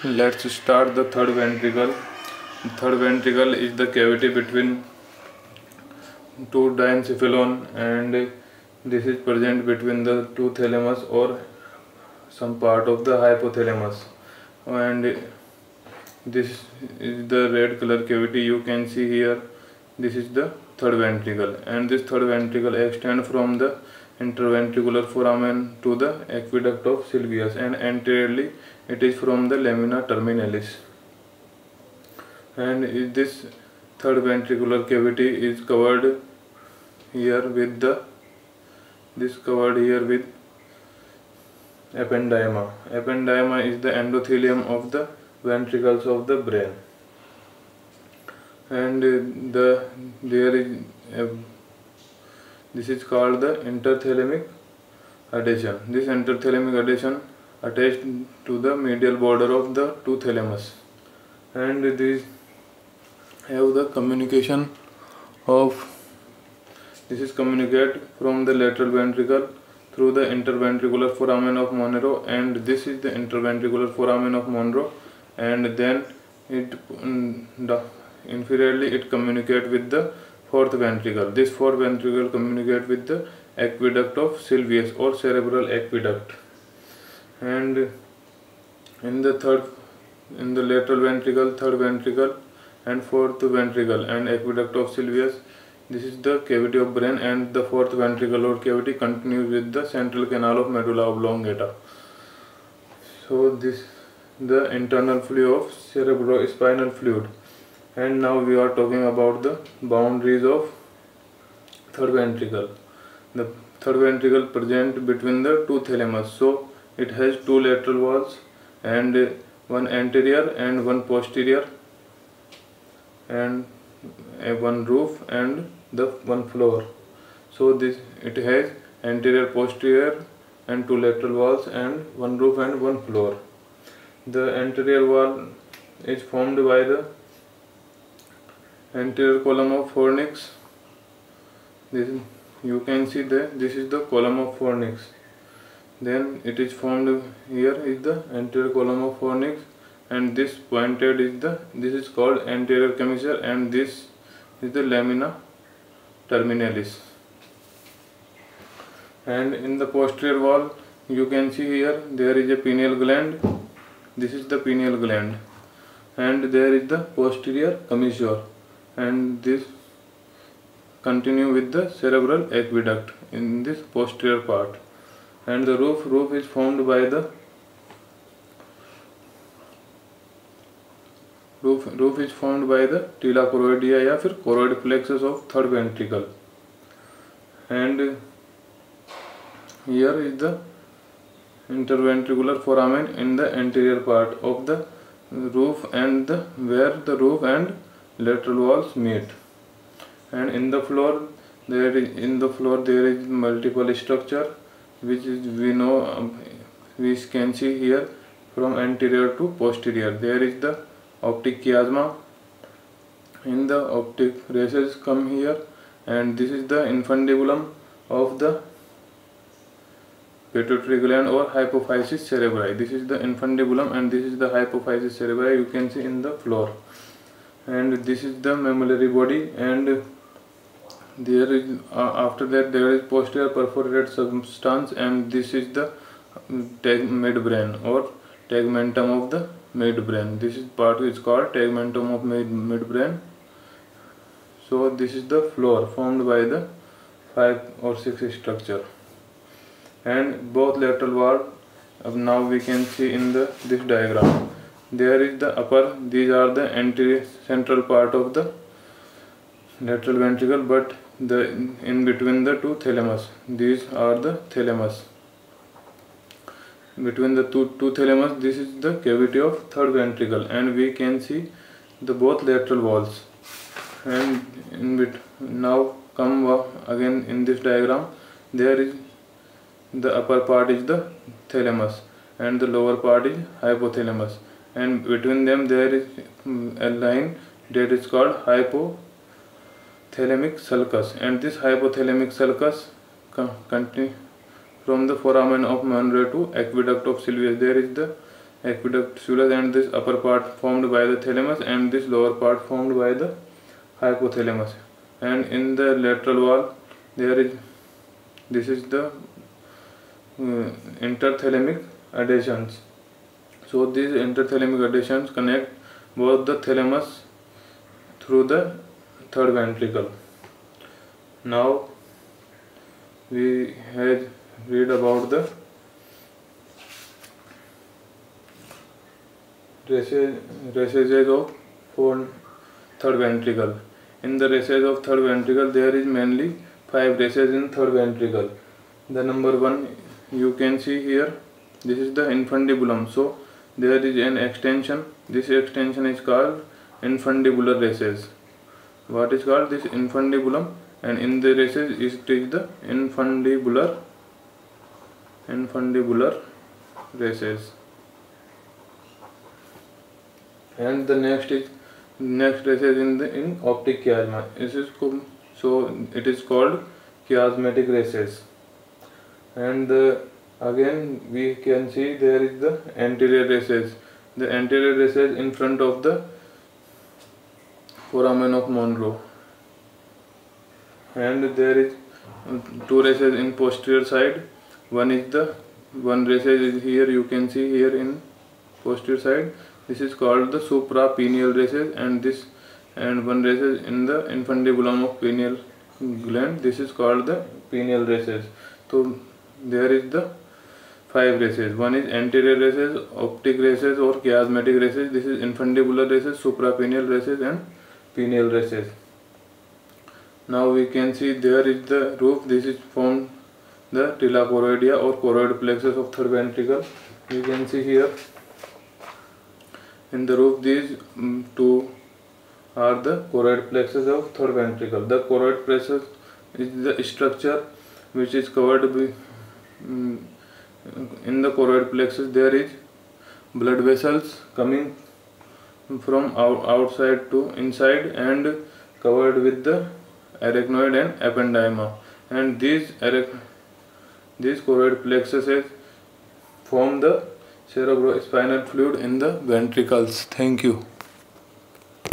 Let's start the third ventricle. The third ventricle is the cavity between two diencephalon, and this is present between the two thalamus or some part of the hypothalamus. And this is the red color cavity you can see here. This is the third ventricle, and this third ventricle extends from the interventricular foramen to the aqueduct of Sylvius, and anteriorly it is from the lamina terminalis. And this third ventricular cavity is covered here with ependyma. Ependyma is the endothelium of the ventricles of the brain, and this is called the interthalamic adhesion. This interthalamic adhesion attached to the medial border of the two thalamus, and these have the communication of communicate from the lateral ventricle through the interventricular foramen of Monro, and this is the interventricular foramen of Monro, and then inferiorly it communicates with the fourth ventricle. This fourth ventricle communicates with the aqueduct of Sylvius or cerebral aqueduct. And in the lateral ventricle, third ventricle and fourth ventricle and aqueduct of Sylvius, this is the cavity of brain, and the fourth ventricular cavity continues with the central canal of medulla oblongata. So this the internal flow of cerebrospinal fluid. And now we are talking about the boundaries of third ventricle. The third ventricle present between the two thalamus, so it has two lateral walls and one anterior and one posterior, and one roof and the one floor. So it has anterior, posterior and two lateral walls and one roof and one floor. The anterior wall is formed by the anterior column of fornix. You can see that this is the column of fornix. Then it is formed here is the anterior column of fornix, and this pointed is this is called anterior commissure, and this is the lamina terminalis. And in the posterior wall you can see here there is a pineal gland. This is the pineal gland, and there is the posterior commissure, and this continue with the cerebral aqueduct in this posterior part. And the roof is formed by the roof is formed by the tila choroidea या फिर choroid plexus of third ventricle. And here is the interventricular foramen in the anterior part of the roof, and where the roof and lateral walls meet. And in the floor there is multiple structure, which is we can see here from anterior to posterior. There is the optic chiasma, in the optic races come here, and this is the infundibulum of the pituitary gland or hypophysis cerebri. This is the infundibulum and this is the hypophysis cerebri, you can see in the floor. And this is the mammillary body, and there is after that there is posterior perforated substance, and this is the midbrain or tegmentum of the midbrain. This is part is called tegmentum of midbrain. So this is the floor formed by the 5 or 6 structure, and both lateral wall. Now we can see in this diagram there is the upper, these are the anterior central part of the lateral ventricle, but in between the two thalamus, these are the thalamus. Between the two thalamus, this is the cavity of third ventricle, and we can see the both lateral walls. And now come again in this diagram, there is the upper part is the thalamus and the lower part is hypothalamus, and between them there is a line that is called hypothalamic sulcus, and this hypothalamic sulcus continue from the foramen of Monro to aqueduct of Sylvius. There is the aqueduct sulcus, and this upper part formed by the thalamus and this lower part formed by the hypothalamus. And in the lateral wall there is, this is the interthalamic adhesions. So these interthalamic adhesions connect both the thalamus through the third ventricle. Now we have read about the recesses of third ventricle. In the recesses of third ventricle there is mainly 5 recesses in third ventricle. The number 1 you can see here, this is the infundibulum. So there is an extension, this extension is called infundibular recess. What is called this infundibulum? And in the recess it is the infundibular recess. And the next recess in optic chiasma. So it is called chiasmatic recess. And again we can see there is the anterior recess. The anterior recess in front of the foramen of Monro. And there is 2 recesses in posterior side. One recess is here, you can see here in posterior side. This is called the suprapineal recess, and one recess in the infundibulum of pineal gland. This is called the pineal recess. So there is the 5 recesses. One is anterior recess, optic recess or chiasmatic recess. This is infundibular recess, suprapineal recess and pineal recess. Now we can see there is the roof. This is from the tila choroidea or choroid plexus of third ventricle. You can see here in the roof these 2 are the choroid plexus of third ventricle. The choroid plexus is the structure which is covered by, in the choroid plexus there is blood vessels coming from outside to inside and covered with the arachnoid and ependyma, and these choroid plexuses form the cerebrospinal fluid in the ventricles. Thank you.